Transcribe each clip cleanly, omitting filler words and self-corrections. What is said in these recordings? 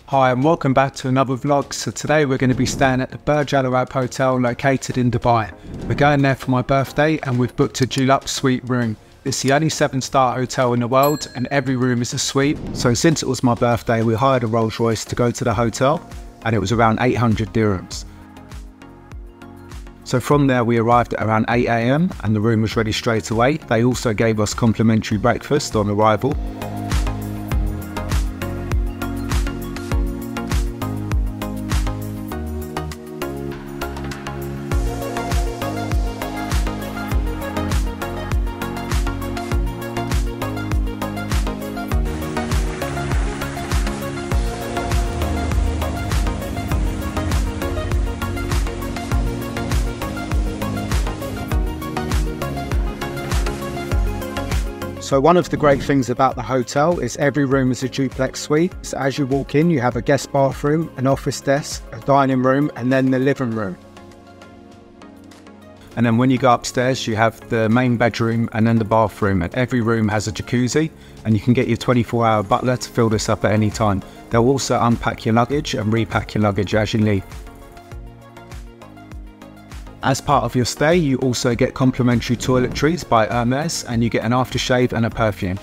Hi and welcome back to another vlog. So today we're going to be staying at the Burj Al Arab hotel located in Dubai. We're going there for my birthday and we've booked a deluxe suite room. It's the only 7-star hotel in the world and every room is a suite. So since it was my birthday, we hired a Rolls Royce to go to the hotel and it was around 800 dirhams. So from there we arrived at around 8 AM and the room was ready straight away. They also gave us complimentary breakfast on arrival. So one of the great things about the hotel is every room is a duplex suite. So as you walk in, you have a guest bathroom, an office desk, a dining room, and then the living room. And then when you go upstairs, you have the main bedroom and then the bathroom. And every room has a jacuzzi, and you can get your 24-hour butler to fill this up at any time. They'll also unpack your luggage and repack your luggage as you leave. As part of your stay, you also get complimentary toiletries by Emirates and you get an aftershave and a perfume.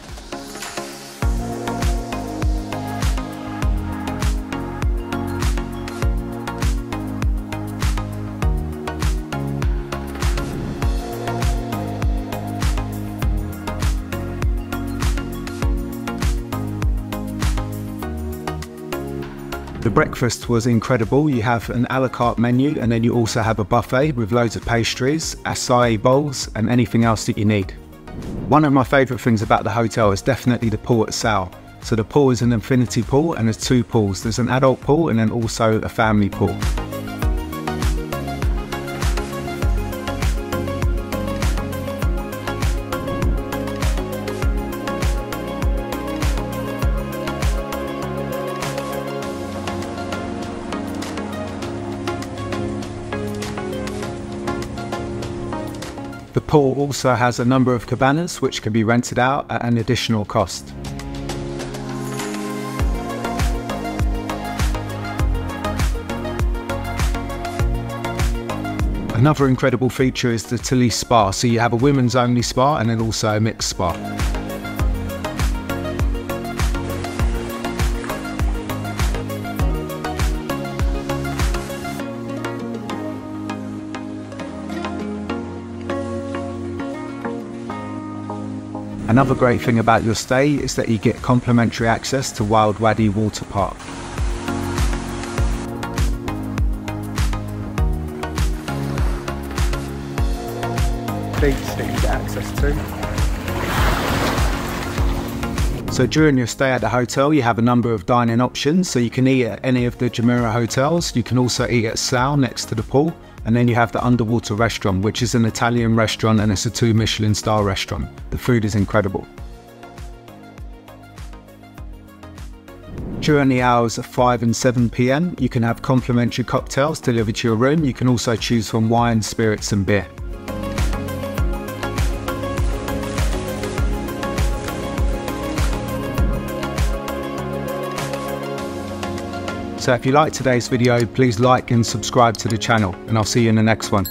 The breakfast was incredible. You have an a la carte menu and then you also have a buffet with loads of pastries, acai bowls and anything else that you need. One of my favourite things about the hotel is definitely the pool itself. So the pool is an infinity pool and there's 2 pools. There's an adult pool and then also a family pool. The pool also has a number of cabanas which can be rented out at an additional cost. Another incredible feature is the Talise Spa, so you have a women's only spa and then also a mixed spa. Another great thing about your stay is that you get complimentary access to Wadi Waterpark. Beach that you get access to. So during your stay at the hotel you have a number of dining options, so you can eat at any of the Jumeirah hotels, you can also eat at Sal next to the pool, and then you have the underwater restaurant, which is an Italian restaurant and it's a 2 Michelin star restaurant. The food is incredible. During the hours of 5 and 7 PM, you can have complimentary cocktails delivered to your room. You can also choose from wine, spirits and beer. So if you liked today's video, please like and subscribe to the channel and I'll see you in the next one.